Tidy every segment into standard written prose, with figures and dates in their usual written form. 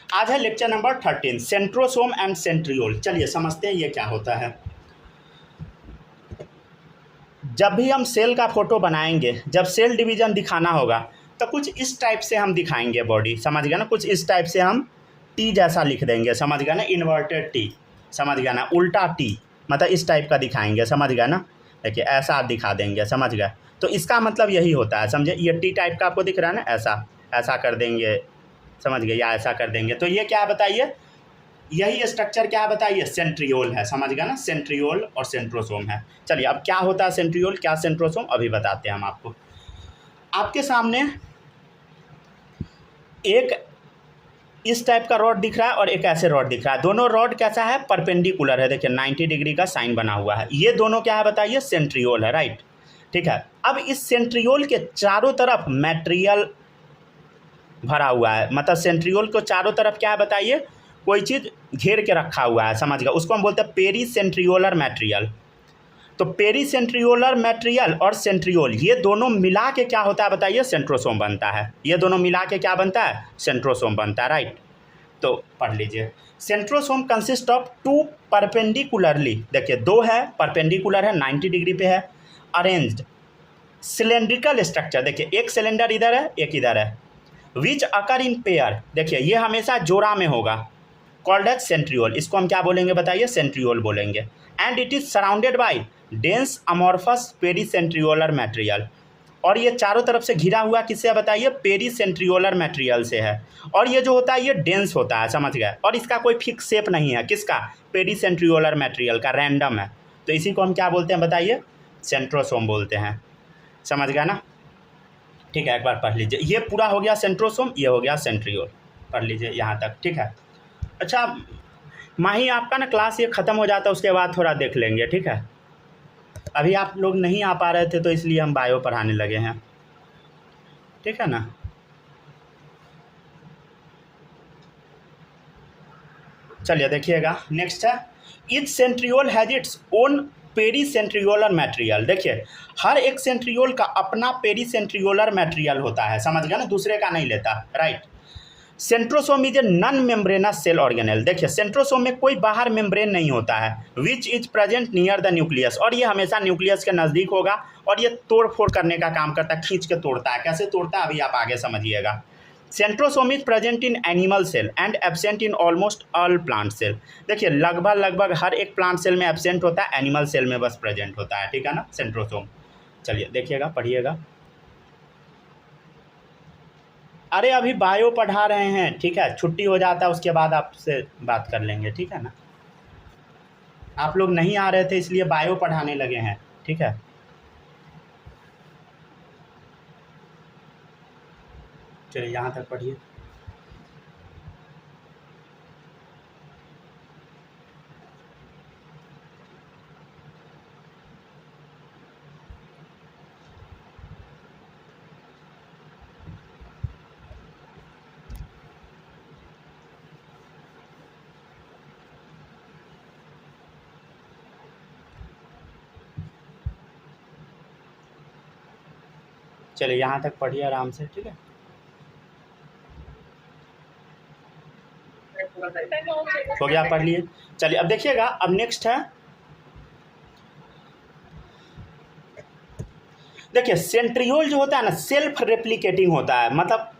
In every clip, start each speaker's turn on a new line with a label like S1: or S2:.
S1: आज है lecture number 13 centrosome and centriole. चलिए समझते हैं ये क्या होता है। जब भी हम सेल का फोटो बनाएंगे, जब सेल डिवीजन दिखाना होगा तो कुछ इस टाइप से हम दिखाएंगे बॉडी, समझ गया ना। कुछ इस टाइप से हम टी जैसा लिख देंगे, समझ गया ना, इन्वर्टेड टी, समझ गया ना, उल्टा टी, मतलब इस टाइप का दिखाएंगे, समझ गया ना। देखिए ऐसा दिखा देंगे, समझ गया। तो इसका मतलब यही होता है, समझे। ये टी टाइप का आपको दिख रहा है ना, ऐसा ऐसा कर देंगे, समझ गए, या ऐसा कर देंगे। तो ये क्या बताइए, यही स्ट्रक्चर क्या बताइए, सेंट्रियोल है, समझ गया ना। सेंट्रियोल और सेंट्रोसोम है। चलिए अब क्या होता है सेंट्रियोल, क्या सेंट्रोसोम, अभी बताते हैं हम आपको। आपके सामने एक इस टाइप का रॉड दिख रहा है और एक ऐसे रॉड दिख रहा है। दोनों रॉड कैसा है, परपेंडिकुलर है। देखिए 90 डिग्री का साइन बना हुआ है। ये दोनों क्या है बताइए, सेंट्रियोल है, राइट। ठीक है। अब इस सेंट्रियोल के चारों तरफ मटेरियल भरा हुआ है, मतलब सेंट्रियोल को चारों तरफ क्या है बताइए, कोई चीज़ घेर के रखा हुआ है, समझ गया। उसको हम बोलते हैं पेरी सेंट्रियोलर मटेरियल। तो पेरी सेंट्रियोलर मटेरियल और सेंट्रियोल ये दोनों मिला के क्या होता है बताइए, सेंट्रोसोम बनता है। ये दोनों मिला के क्या बनता है, सेंट्रोसोम बनता है, राइट। तो पढ़ लीजिए, centrosome consist of two perpendicularly, देखिए दो है, परपेंडिकुलर है, 90 डिग्री पे है, अरेंज्ड सिलेंड्रिकल स्ट्रक्चर। देखिए एक सिलेंडर इधर है, एक इधर है, विच अकर इन पेयर। देखिए ये हमेशा जोड़ा में होगा, कॉल्ड एज सेंट्रियोल। इसको हम क्या बोलेंगे बताइए, सेंट्रियोल बोलेंगे। And it is surrounded by dense amorphous pericentriolar material. और ये चारों तरफ से घिरा हुआ किससे बताइए, पेरीसेंट्रियोलर मटेरियल से है। और ये जो होता है ये डेंस होता है, समझ गए। और इसका कोई फिक्स शेप नहीं है, किसका, पेरीसेंट्रियोलर मटेरियल का, रैंडम है। तो इसी को हम क्या बोलते हैं बताइए, सेंट्रोसोम बोलते हैं, समझ गया ना। ठीक है, एक बार पढ़ लीजिए। ये पूरा हो गया सेंट्रोसोम, ये हो गया सेंट्रियोल, पढ़ लीजिए यहाँ तक, ठीक है। अच्छा माही आपका ना क्लास ये ख़त्म हो जाता है, उसके बाद थोड़ा देख लेंगे, ठीक है। अभी आप लोग नहीं आ पा रहे थे तो इसलिए हम बायो पढ़ाने लगे हैं, ठीक है ना। चलिए देखिएगा, नेक्स्ट है each centriole has its own pericentriolar material. देखिए हर एक सेंट्रियोल का अपना पेरीसेंट्रियोलर मटेरियल होता है, समझ गया ना, दूसरे का नहीं लेता, right. Centrosome is a non membranous cell organelle. देखिए सेंट्रोसोम में कोई बाहर मेम्ब्रेन नहीं होता है, which is present near the nucleus. और ये हमेशा न्यूक्लियस के नज़दीक होगा। और ये तोड़ फोड़ करने का काम करता है, खींच के तोड़ता है। कैसे तोड़ता है अभी आप आगे समझिएगा। Centrosome is present in animal cell and absent in almost all plant cell. देखिए लगभग हर एक प्लांट सेल में एब्सेंट होता है, एनिमल सेल में बस प्रेजेंट होता है, ठीक है ना, सेंट्रोसोम। चलिए देखिएगा, पढ़िएगा। अरे अभी बायो पढ़ा रहे हैं, ठीक है, छुट्टी हो जाता है उसके बाद आपसे बात कर लेंगे, ठीक है ना। आप लोग नहीं आ रहे थे इसलिए बायो पढ़ाने लगे हैं, ठीक है। चलिए यहाँ तक पढ़िए। चलिए यहाँ तक पढ़िए आराम से, ठीक है। हो गया, पढ़ लिए। चलिए अब देखिएगा, अब नेक्स्ट है, देखिए सेंट्रियोल जो होता है ना, सेल्फ रेप्लिकेटिंग होता है, मतलब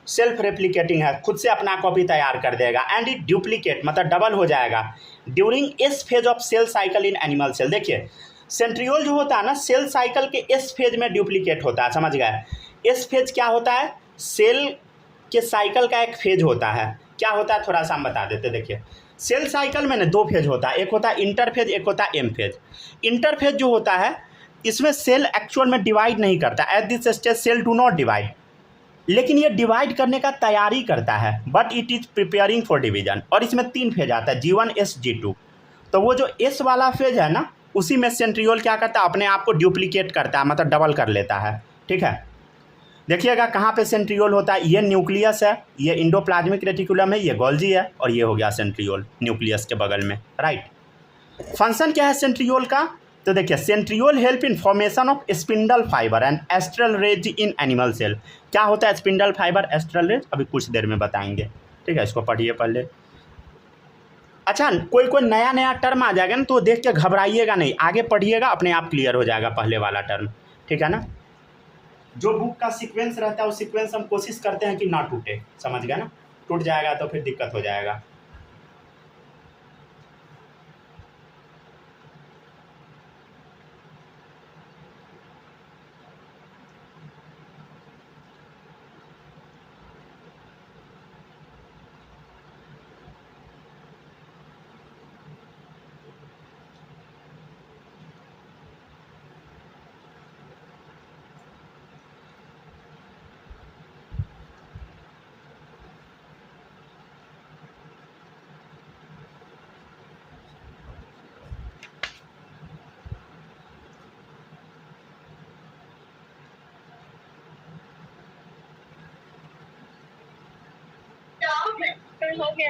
S1: सेल्फ रेप्लिकेटिंग है, खुद से अपना कॉपी तैयार कर देगा। एंड इट डुप्लीकेट, मतलब डबल हो जाएगा during S phase of cell cycle in animal cell. देखिए सेंट्रियोल जो होता है ना, सेल साइकिल के एस फेज में डुप्लीकेट होता है, समझ गए। एस फेज क्या होता है, सेल के साइकिल का एक फेज होता है। क्या होता है थोड़ा सा हम बता देते। देखिए सेल साइकिल में ना दो फेज होता है, एक होता है इंटरफेज, एक होता है एम फेज। इंटरफेज जो होता है इसमें सेल एक्चुअल में डिवाइड नहीं करता, at this stage cell do not divide, लेकिन ये डिवाइड करने का तैयारी करता है, but it is preparing for division. और इसमें 3 फेज आता है, G1 S G2। तो वो जो S वाला फेज है ना, उसी में सेंट्रियोल क्या करता है, अपने आप को डुप्लीकेट करता है, मतलब डबल कर लेता है, ठीक है। देखिएगा कहाँ पे सेंट्रियोल होता है, ये न्यूक्लियस है, ये इंडोप्लाज्मिक रेटिकुलम है, ये गोल्जी है, और ये हो गया सेंट्रियोल न्यूक्लियस के बगल में, राइट। फंक्शन क्या है सेंट्रियोल का, तो देखिए centriole help in formation of spindle fibre and astral rays in animal cell. क्या होता है स्पिंडल फाइबर, एस्ट्रल रेज, अभी कुछ देर में बताएंगे, ठीक है, इसको पढ़िए पहले। अच्छा, कोई कोई नया नया टर्म आ जाएगा ना तो देख के घबराइएगा नहीं, आगे पढ़िएगा, अपने आप क्लियर हो जाएगा पहले वाला टर्म, ठीक है ना। जो बुक का सीक्वेंस रहता है उस सीक्वेंस हम कोशिश करते हैं कि ना टूटे, समझ गया ना। टूट जाएगा तो फिर दिक्कत हो जाएगा।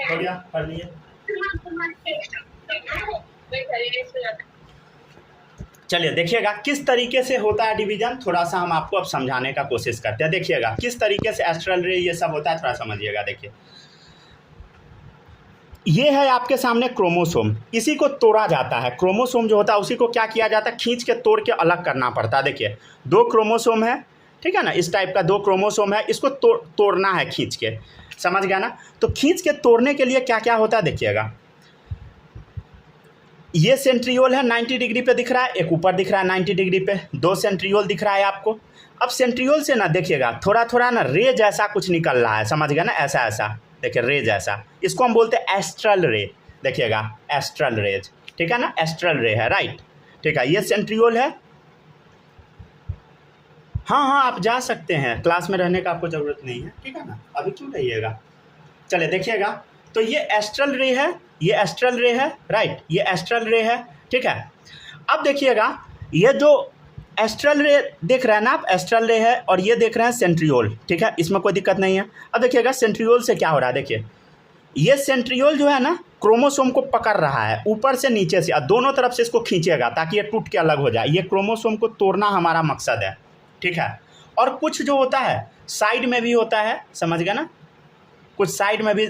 S1: हो गया, पढ़ लिए। चलिए देखिएगा किस तरीके से होता है डिवीजन, थोड़ा सा हम आपको अब समझाने का कोशिश करते हैं। देखिएगा किस तरीके से एस्ट्रल रे ये सब होता है, थोड़ा समझिएगा। देखिए ये है आपके सामने क्रोमोसोम, इसी को तोड़ा जाता है। क्रोमोसोम जो होता है उसी को क्या किया जाता है, खींच के तोड़ के अलग करना पड़ता है। देखिए 2 क्रोमोसोम है, ठीक है ना, इस टाइप का 2 क्रोमोसोम है, इसको तोड़ना है खींच के, समझ गया ना। तो खींच के तोड़ने के लिए क्या क्या होता है देखिएगा। ये सेंट्रियोल है 90 डिग्री पे दिख रहा है, एक ऊपर दिख रहा है 90 डिग्री पे, 2 सेंट्रियोल दिख रहा है आपको। अब सेंट्रियोल से ना देखिएगा थोड़ा थोड़ा ना रे जैसा कुछ निकल रहा है, समझ गया ना, ऐसा ऐसा देखिए रे जैसा, इसको हम बोलते हैं एस्ट्रल रे। देखिएगा एस्ट्रल रेज, ठीक है ना, एस्ट्रल रे है, राइट, ठीक है। ये सेंट्रियोल है। हाँ हाँ आप जा सकते हैं, क्लास में रहने का आपको ज़रूरत नहीं है, ठीक है ना, अभी क्यों रहिएगा। चले देखिएगा, तो ये एस्ट्रल रे है, ये एस्ट्रल रे है, राइट, ये एस्ट्रल रे है, ठीक है। अब देखिएगा ये जो एस्ट्रल रे देख रहे हैं ना आप, एस्ट्रल रे है, और ये देख रहे हैं सेंट्रियोल, ठीक है, इसमें कोई दिक्कत नहीं है। अब देखिएगा सेंट्रियोल से क्या हो रहा है, देखिए ये सेंट्रियोल जो है ना क्रोमोसोम को पकड़ रहा है ऊपर से नीचे से, और दोनों तरफ से इसको खींचेगा ताकि ये टूट के अलग हो जाए। ये क्रोमोसोम को तोड़ना हमारा मकसद है, ठीक है। और कुछ जो होता है साइड में भी होता है, समझ गया ना, कुछ साइड में भी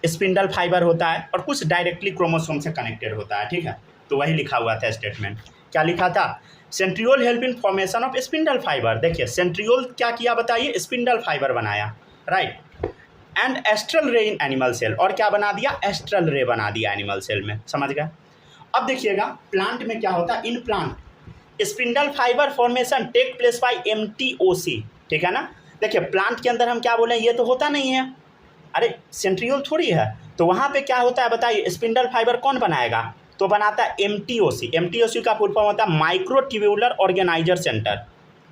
S1: स्पिंडल फाइबर होता है और कुछ डायरेक्टली क्रोमोसोम से कनेक्टेड होता है, ठीक है। तो वही लिखा हुआ था स्टेटमेंट, क्या लिखा था, centriole help in formation of spindle fibre. देखिए सेंट्रियोल क्या किया बताइए, स्पिंडल फाइबर बनाया, राइट, एंड एस्ट्रल रे इन एनिमल सेल, और क्या बना दिया, एस्ट्रल रे बना दिया एनिमल सेल में, समझ गए। अब देखिएगा प्लांट में क्या होता है, in plant spindle fibre formation take place by MTOC, ठीक है ना। देखिए प्लांट के अंदर हम क्या बोले, ये तो होता नहीं है, अरे सेंट्रियोल थोड़ी है, तो वहाँ पे क्या होता है बताइए, स्पिंडल फाइबर कौन बनाएगा, तो बनाता है MTOC। MTOC का फुल फॉर्म होता है माइक्रोट्यूबुलर ऑर्गेनाइजर सेंटर,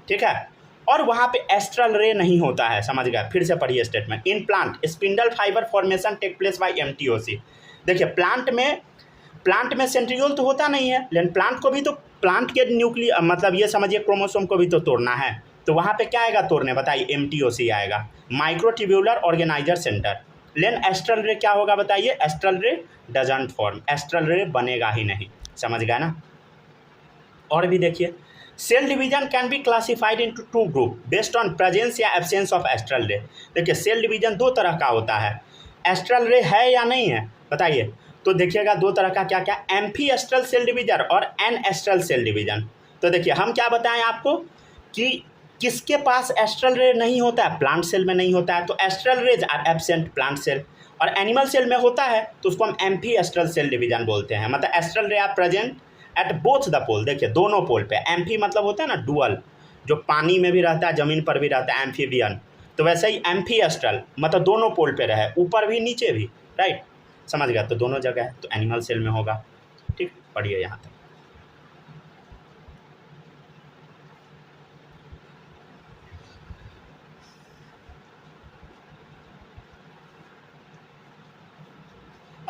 S1: ठीक है। और वहाँ पे एस्ट्रल रे नहीं होता है, समझ गए। फिर से पढ़िए statement, in plant spindle fibre formation take place by MTOC। देखिए प्लांट में सेंट्रियोल तो होता नहीं है, लेकिन प्लांट को भी तो, प्लांट के न्यूक्लियर मतलब ये समझिए क्रोमोसोम को भी तो तोड़ना है, तो वहाँ पे क्या आएगा तोड़ने बताइए, MTOC आएगा, माइक्रोट्यूबुलर ऑर्गेनाइजर सेंटर। लेकिन एस्ट्रल रे क्या होगा बताइए, एस्ट्रल रे डजंट फॉर्म, एस्ट्रल रे बनेगा ही नहीं, समझ गया ना। और भी देखिए, cell division can be classified into 2 group based on presence या एब्सेंस ऑफ एस्ट्रल रे। देखिए सेल डिवीजन 2 तरह का होता है, एस्ट्रल रे है या नहीं है बताइए, तो देखिएगा 2 तरह का, क्या क्या, एम्फी एस्ट्रल सेल डिवीजन और एन एस्ट्रल सेल डिवीजन। तो देखिए हम क्या बताएं आपको कि किसके पास एस्ट्रल रे नहीं होता है, प्लांट सेल में नहीं होता है, तो astral rays are absent plant cell, और एनिमल सेल में होता है तो उसको हम एम्फी एस्ट्रल सेल डिवीजन बोलते हैं, मतलब astral ray are present at both the pole. देखिए दोनों पोल पे, एम्फी मतलब होता है ना डुअल, जो पानी में भी रहता है ज़मीन पर भी रहता है, एम्फीबियन, तो वैसे ही एम्फी एस्ट्रल मतलब दोनों पोल पे रहे, ऊपर भी नीचे भी, राइट, समझ गया, तो दोनों जगह है, तो एनिमल सेल में होगा, ठीक, पढ़िए यहाँ तक।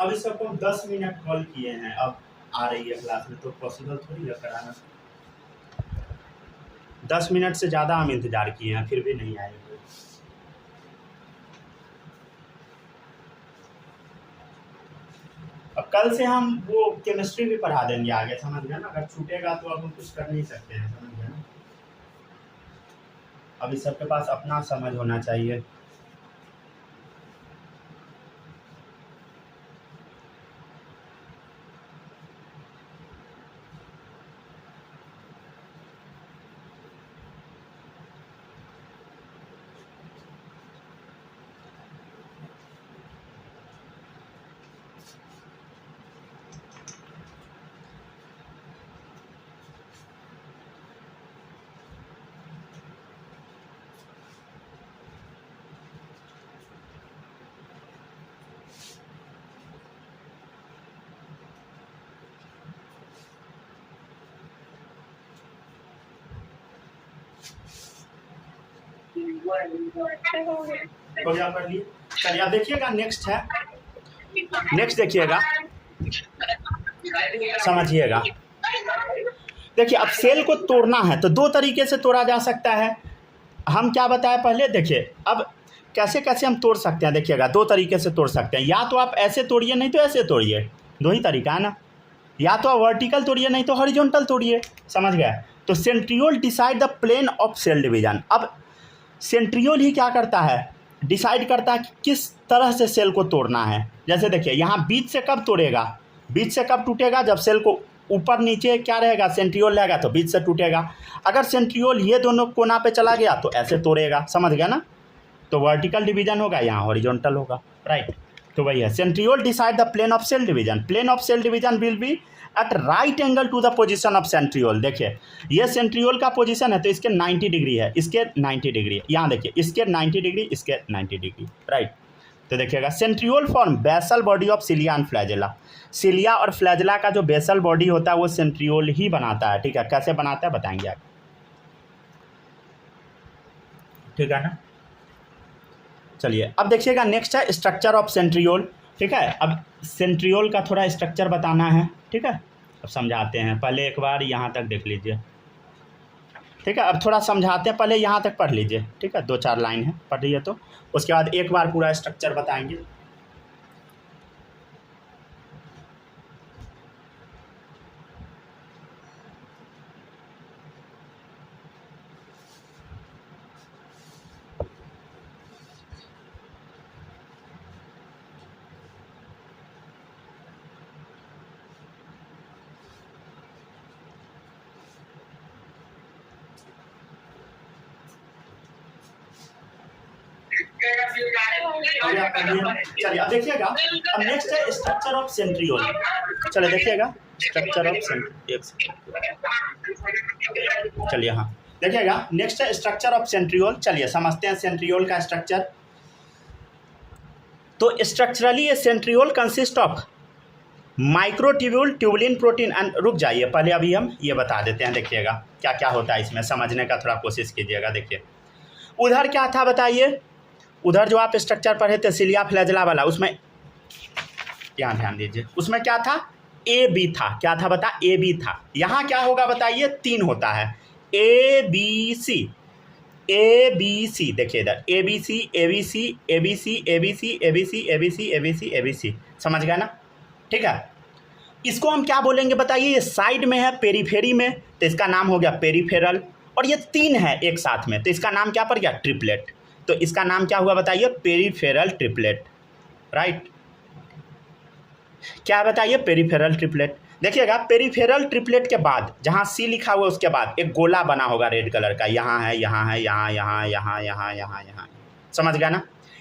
S1: अब इस सबको 10 मिनट कॉल किए हैं, अब आ रही है क्लास में, तो पॉसिबल थोड़ी है कराना। 10 मिनट से ज़्यादा हम इंतज़ार किए हैं, फिर भी नहीं आए। अब कल से हम वो केमिस्ट्री भी पढ़ा देंगे आगे, समझ गए ना, अगर छूटेगा तो अब हम कुछ कर नहीं सकते हैं, समझ गए ना। अभी सबके पास अपना समझ होना चाहिए। हो गया, पढ़ लिए। चलिए अब देखिएगा नेक्स्ट है, नेक्स्ट देखिएगा, समझिएगा। देखिए अब सेल को तोड़ना है तो दो तरीके से तोड़ा जा सकता है। हम क्या बताएं पहले, देखिए अब कैसे कैसे हम तोड़ सकते हैं। देखिएगा दो तरीके से तोड़ सकते हैं, या तो आप ऐसे तोड़िए नहीं तो ऐसे तोड़िए, दो ही तरीका है ना। या तो आप वर्टिकल तोड़िए नहीं तो हॉरिजॉन्टल तोड़िए, समझ गए। तो centriole decide the plane of cell division. अब सेंट्रियोल ही क्या करता है, डिसाइड करता है कि किस तरह से सेल को तोड़ना है। जैसे देखिए यहाँ बीच से कब तोड़ेगा, बीच से कब टूटेगा, जब सेल को ऊपर नीचे क्या रहेगा, सेंट्रियोल रहेगा तो बीच से टूटेगा। अगर सेंट्रियोल ये दोनों कोना पे चला गया तो ऐसे तोड़ेगा, समझ गया ना। तो वर्टिकल डिवीजन होगा, यहाँ हॉरिजॉन्टल होगा, राइट। तो वही है, centriole decide the plane of cell division. Plane of cell division will be at right angle to the position of centriole. देखिए ये सेंट्रियोल का पोजीशन है तो इसके 90 डिग्री है, इसके 90 डिग्री, यहाँ देखिए इसके 90 डिग्री, इसके 90 डिग्री, राइट। तो देखिएगा centriole form basal body of cilia and flagella. Cilia और फ्लैजेला का जो बेसल बॉडी होता है वो सेंट्रियोल ही बनाता है, ठीक है। कैसे बनाता है बताएंगे आप, ठीक है ना। चलिए अब देखिएगा नेक्स्ट है स्ट्रक्चर ऑफ सेंट्रियोल, ठीक है। अब सेंट्रियोल का थोड़ा स्ट्रक्चर बताना है, ठीक है। अब समझाते हैं, पहले एक बार यहाँ तक देख लीजिए, ठीक है। अब थोड़ा समझाते हैं, पहले यहाँ तक पढ़ लीजिए, ठीक है। 2-4 लाइन है, पढ़ लीजिए तो उसके बाद एक बार पूरा स्ट्रक्चर बताएंगे। चलिए अब देखिएगा, अब नेक्स्ट है स्ट्रक्चर ऑफ सेंट्रियोल। चलिए देखिएगा स्ट्रक्चर ऑफ सेंट्रियोल, चलिए हाँ देखिएगा नेक्स्ट है स्ट्रक्चर ऑफ सेंट्रियोल। चलिए समझते हैं सेंट्रियोल का स्ट्रक्चर। तो structurally centriole consist of microtubule, tubulin, protein and, रुक जाइए पहले अभी हम ये बता देते हैं। देखिएगा क्या क्या होता है इसमें, समझने का थोड़ा कोशिश कीजिएगा। देखिए उधर क्या था बताइए, उधर जो आप स्ट्रक्चर पढ़े थे सिलिया फ्लैजेला वाला, उसमें यहाँ ध्यान दीजिए, उसमें क्या था, ए बी था। क्या था बता, ए बी था। यहाँ क्या होगा बताइए, 3 होता है, ए B C, A B C. देखिए इधर A B C, A B C, A B C, A B C, A B C, A B C, A B C, A B C, समझ गया ना, ठीक है। इसको हम क्या बोलेंगे बताइए, ये साइड में है पेरीफेरी में तो इसका नाम हो गया पेरीफेरल, और ये 3 है एक साथ में तो इसका नाम क्या पड़ गया, ट्रिपलेट। तो इसका नाम क्या हुआ बताइए, पेरीफेरल ट्रिपलेट, राइट। क्या बताइए, पेरीफेरल ट्रिपलेट। देखिएगा पेरीफेरल ट्रिपलेट के बाद जहाँ सी लिखा हुआ उसके बाद एक गोला बना होगा रेड कलर का, यहाँ है, यहाँ है, यहाँ, यहाँ, यहाँ, यहाँ, यहाँ, यहाँ, समझ गया ना।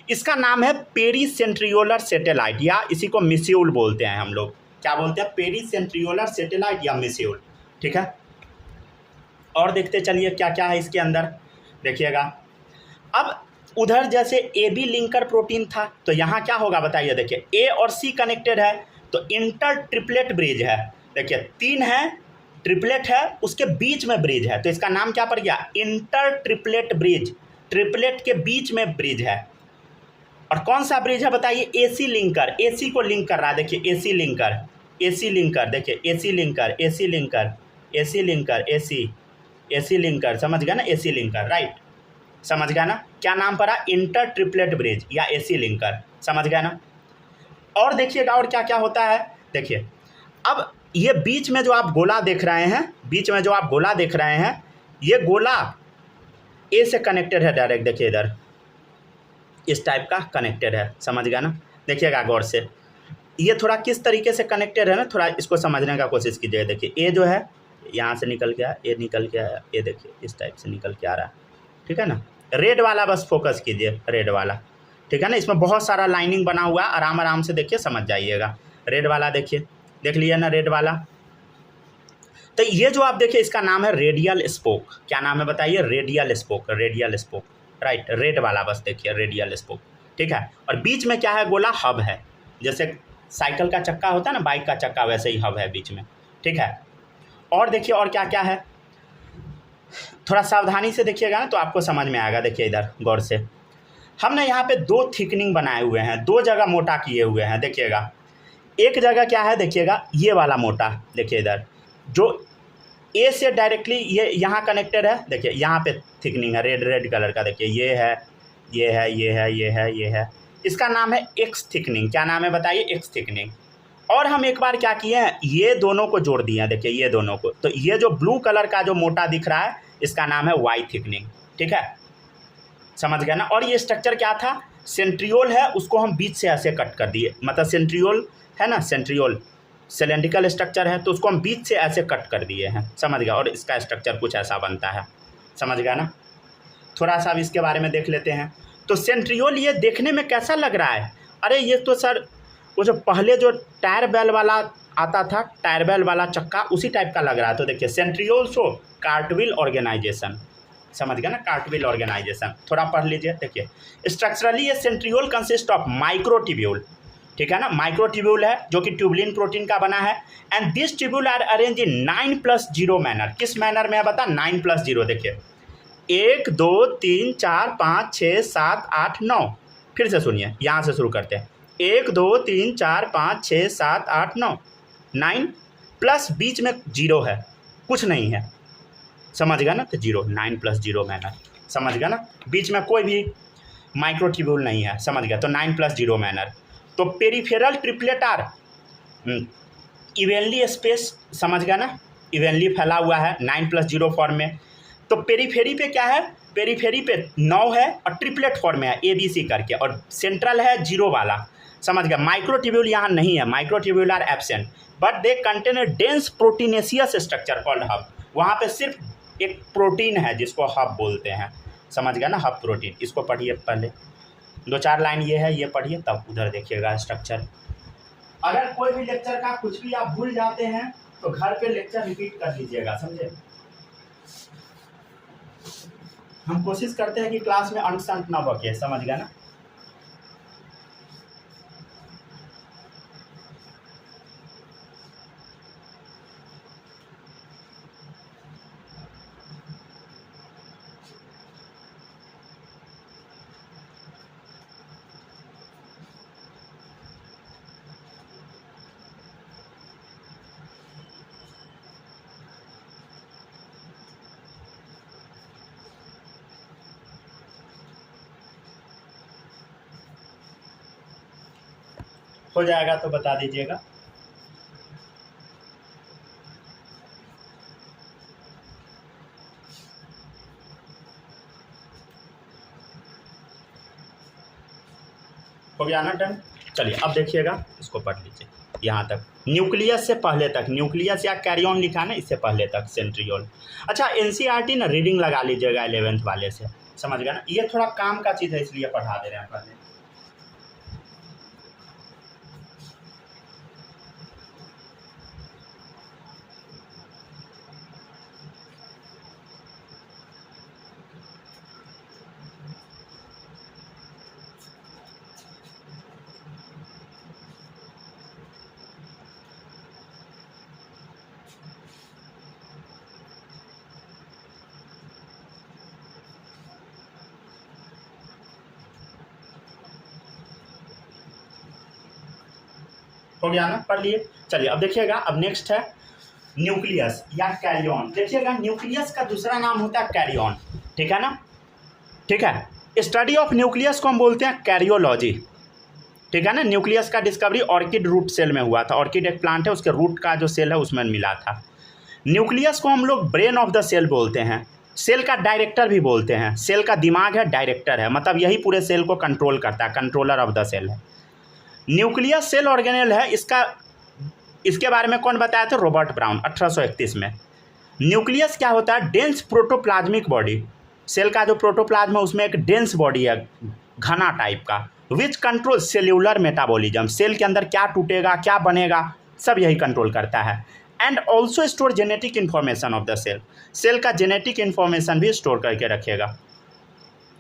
S1: इसका नाम है पेरीसेंट्रियोलर सैटेलाइट, या इसी को मिस्यूल बोलते हैं हम लोग। क्या बोलते हैं, पेरीसेंट्रियोलर सैटेलाइट या मिस्यूल, ठीक है। और देखते चलिए क्या क्या है इसके अंदर। देखिएगा अब उधर जैसे ए बी लिंकर प्रोटीन था तो यहाँ क्या होगा बताइए। देखिए ए और सी कनेक्टेड है तो इंटर ट्रिपलेट ब्रिज है। देखिए 3 है, ट्रिपलेट है, उसके बीच में ब्रिज है तो इसका नाम क्या पड़ गया, इंटर ट्रिपलेट ब्रिज। ट्रिपलेट के बीच में ब्रिज है। और कौन सा ब्रिज है बताइए, ए सी लिंकर, ए सी को लिंक कर रहा है। देखिए ए सी लिंकर, ए सी लिंकर, देखिए ए सी लिंकर, ए सी लिंकर, ए सी लिंकर, ए सी लिंकर, समझ गया ना, ए सी लिंकर, राइट, समझ गया ना। क्या नाम पड़ा, इंटर ट्रिपलेट ब्रिज या एसी लिंकर, समझ गया ना। और देखिएगा और क्या क्या होता है। देखिए अब ये बीच में जो आप गोला देख रहे हैं, बीच में जो आप गोला देख रहे हैं, ये गोला ए से कनेक्टेड है डायरेक्ट। देखिए इधर इस टाइप का कनेक्टेड है, समझ गया ना। देखिएगा गौर से, ये थोड़ा किस तरीके से कनेक्टेड है ना, थोड़ा इसको समझने का कोशिश कीजिएगा। देखिए ए जो है यहाँ से निकल गया, ए निकल के आया, ये देखिए इस टाइप से निकल के आ रहा है, ठीक है ना। रेड वाला बस फोकस कीजिए, रेड वाला, ठीक है ना। इसमें बहुत सारा लाइनिंग बना हुआ है, आराम आराम से देखिए समझ जाइएगा। रेड वाला देखिए, देख लिया ना रेड वाला। तो ये जो आप देखिए इसका नाम है रेडियल स्पोक। क्या नाम है बताइए, radial spoke, radial spoke, right. Red वाला बस देखिए रेडियल स्पोक, ठीक है। और बीच में क्या है, गोला हब है। जैसे साइकिल का चक्का होता है ना, बाइक का चक्का, वैसे ही हब है बीच में, ठीक है। और देखिए और क्या क्या है। थोड़ा सावधानी से देखिएगा ना तो आपको समझ में आएगा। देखिए इधर गौर से, हमने यहाँ पे दो थिकनिंग बनाए हुए हैं, दो जगह मोटा किए हुए हैं। देखिएगा एक जगह क्या है, देखिएगा ये वाला मोटा, देखिए इधर जो ए से डायरेक्टली ये यहाँ कनेक्टेड है। देखिए यहाँ पे थिकनिंग है रेड रेड कलर का, देखिए ये है, ये है, ये है, ये है, ये है, इसका नाम है एक्स थिकनिंग। क्या नाम है बताइए? X thickening. और हम एक बार क्या किए हैं, ये दोनों को जोड़ दिए हैं। देखिए ये दोनों को, तो ये जो ब्लू कलर का जो मोटा दिख रहा है इसका नाम है वाई थिकनिंग। ठीक है, समझ गया ना। और ये स्ट्रक्चर क्या था, सेंट्रियोल है, उसको हम बीच से ऐसे कट कर दिए। मतलब सेंट्रियोल है ना, सेंट्रियोल सिलेंड्रिकल स्ट्रक्चर है, तो उसको हम बीच से ऐसे कट कर दिए हैं। समझ गया। और इसका स्ट्रक्चर कुछ ऐसा बनता है। समझ गया ना। थोड़ा सा अब इसके बारे में देख लेते हैं। तो सेंट्रियोल ये देखने में कैसा लग रहा है? अरे ये तो सर वो जो पहले जो टायर बेल वाला आता था, टायर बेल वाला चक्का, उसी टाइप का लग रहा है। तो देखिए सेंट्रियोल शो कार्टविल ऑर्गेनाइजेशन। समझ गया ना, कार्टविल ऑर्गेनाइजेशन। थोड़ा पढ़ लीजिए। देखिए स्ट्रक्चरली ये सेंट्रियोल कंसिस्ट ऑफ माइक्रोट्यूब्यूल। ठीक है ना, माइक्रोट्यूब्यूल है जो कि ट्यूबुलिन प्रोटीन का बना है। And this tubule are arrange in 9+0 manner. किस मैनर में है बता? 9+0। देखिए 1 2 3 4 5 6 7 8 9। फिर से सुनिए, यहाँ से शुरू करते हैं। 1 2 3 4 5 6 7 8 9, 9 प्लस बीच में 0 है, कुछ नहीं है। समझ गया ना, तो 0, 9+0 मैनर। समझ गया ना, बीच में कोई भी माइक्रोट्यूब्यूल नहीं है। समझ गया, तो 9+0 मैनर। तो peripheral triplet are evenly space. समझ गया ना, इवेनली फैला हुआ है 9+0 फॉर्म में। तो पेरीफेरी पे क्या है, पेरीफेरी पे 9 है और ट्रिपलेट फॉर्म में है ABC करके, और सेंट्रल है 0 वाला। समझ गया। माइक्रोट्यूब्यूल यहाँ नहीं है, microtubule are absent, but they contain a dense proteinaceous structure called hub. वहाँ पे सिर्फ एक प्रोटीन है जिसको हब बोलते हैं। समझ गया ना, हब प्रोटीन। इसको पढ़िए पहले, 2-4 लाइन ये है, ये पढ़िए, तब उधर देखिएगा स्ट्रक्चर। अगर कोई भी लेक्चर का कुछ भी आप भूल जाते हैं तो घर पे लेक्चर रिपीट कर लीजिएगा। समझे? हम कोशिश करते हैं कि क्लास में अंट संट ना बके। समझ गया ना। हो जाएगा तो बता दीजिएगा। हो गया ना डन। चलिए अब देखिएगा, इसको पढ़ लीजिए यहाँ तक, न्यूक्लियस से पहले तक। न्यूक्लियस या कैरियन लिखा ना, इससे पहले तक सेंट्रियोल। अच्छा NCERT ना रीडिंग लगा लीजिएगा 11th वाले से। समझ गया ना, ये थोड़ा काम का चीज़ है इसलिए पढ़ा दे रहे हैं पहले। हो गया ना, पढ़ लिए। चलिए अब देखिएगा, अब नेक्स्ट है न्यूक्लियस या कैरियन। देखिएगा न्यूक्लियस का दूसरा नाम होता है कैरियन। ठीक है ना, ठीक है। स्टडी ऑफ न्यूक्लियस को हम बोलते हैं कैरियोलॉजी। ठीक है ना। न्यूक्लियस का डिस्कवरी ऑर्किड रूट सेल में हुआ था। ऑर्किड एक प्लांट है, उसके रूट का जो सेल है उसमें मिला था। न्यूक्लियस को हम लोग ब्रेन ऑफ द सेल बोलते हैं, सेल का डायरेक्टर भी बोलते हैं। सेल का दिमाग है, डायरेक्टर है, मतलब यही पूरे सेल को कंट्रोल करता है, कंट्रोलर ऑफ द सेल है। न्यूक्लियस सेल ऑर्गेनेल है। इसके बारे में कौन बताया था? रॉबर्ट ब्राउन 1831 में। न्यूक्लियस क्या होता है? Dense protoplasmic body. सेल का जो प्रोटोप्लाज्म है उसमें एक डेंस बॉडी है, घना टाइप का, which control cellular metabolism. Cell के अंदर क्या टूटेगा, क्या बनेगा, सब यही कंट्रोल करता है। And also store genetic information of the cell. Cell का जेनेटिक इन्फॉर्मेशन भी स्टोर करके रखेगा।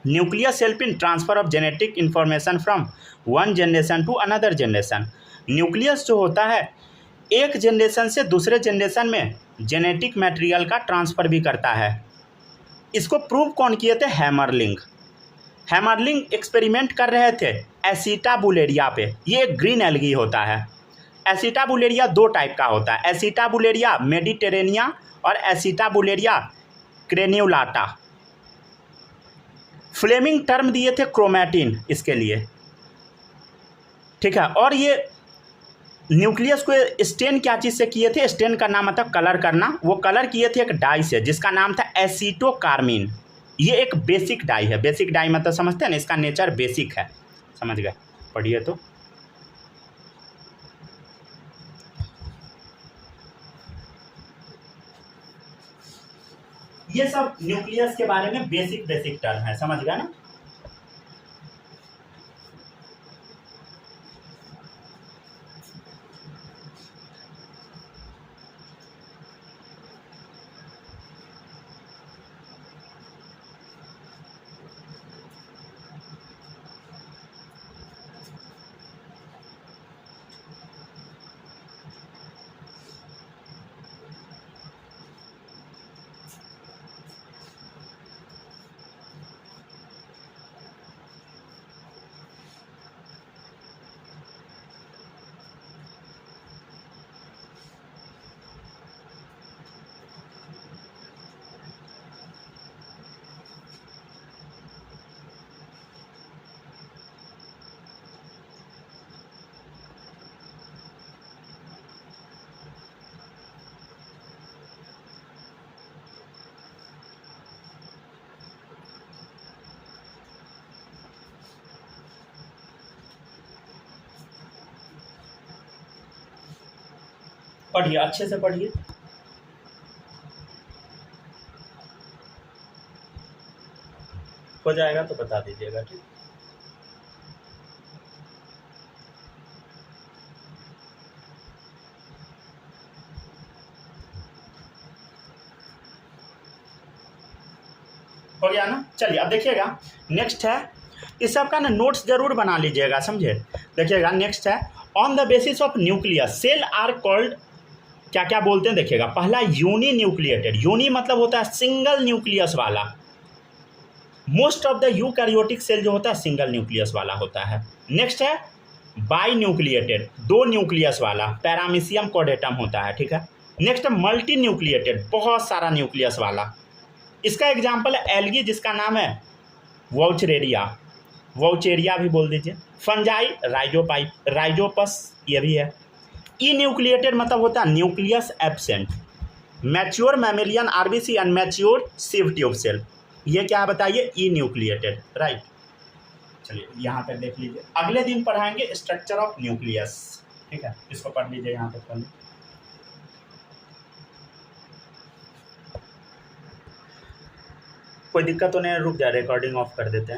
S1: Nucleus help in transfer of genetic information from one generation to another generation. Nucleus जो होता है एक जनरेशन से दूसरे जनरेशन में जेनेटिक मटेरियल का ट्रांसफ़र भी करता है। इसको प्रूव कौन किए थे? हैमरलिंग। हैमरलिंग एक्सपेरिमेंट कर रहे थे एसिटाबुलेरिया पे। ये एक ग्रीन एल्गी होता है। एसिटाबुलेरिया दो टाइप का होता है, एसिटाबुलेरिया मेडिटेरेनिया और एसिटाबुलेरिया क्रेन्युलाटा। फ्लेमिंग टर्म दिए थे क्रोमैटिन इसके लिए, ठीक है। और ये न्यूक्लियस को स्टेन क्या चीज़ से किए थे? स्टेन का नाम मतलब कलर करना। वो कलर किए थे एक डाई से जिसका नाम था एसीटोकार्मिन। ये एक बेसिक डाई है। बेसिक डाई मतलब समझते हैं ना, इसका नेचर बेसिक है, समझ गए? पढ़िए तो। ये सब न्यूक्लियस के बारे में बेसिक बेसिक टर्म है, समझ गए ना? पढ़िए, अच्छे से पढ़िए। हो जाएगा तो बता दीजिएगा, ठीक। हो गया ना? चलिए अब देखिएगा, नेक्स्ट है, इस सब का ना नोट्स जरूर बना लीजिएगा, समझे? देखिएगा नेक्स्ट है, on the basis of nucleus cell are called, क्या क्या बोलते हैं देखिएगा। पहला यूनी न्यूक्लिएटेड। यूनी मतलब होता है सिंगल न्यूक्लियस वाला। Most of the eukaryotic cell जो होता है सिंगल न्यूक्लियस वाला होता है। नेक्स्ट है बाई न्यूक्लिएटेड, दो न्यूक्लियस वाला, पैरामीशियम कॉर्डेटम होता है, ठीक है। नेक्स्ट है मल्टी न्यूक्लिएटेड, बहुत सारा न्यूक्लियस वाला। इसका एग्जाम्पल है एल्गी जिसका नाम है वाउचरेरिया, वाउचेरिया भी बोल दीजिए। फंजाई राइजोपस, ये भी है। ई न्यूक्लिएटेड मतलब होता है nucleus absent. Mature mammalian RBC, immature sieve tube cell. ये क्या है बताइए? Enucleated, right. चलिए यहाँ तक देख लीजिए, अगले दिन पढ़ाएंगे स्ट्रक्चर ऑफ न्यूक्लियस, ठीक है। इसको पढ़ लीजिए यहाँ तक पहले। कोई दिक्कत तो नहीं, रुक जाए, रिकॉर्डिंग ऑफ कर देते हैं।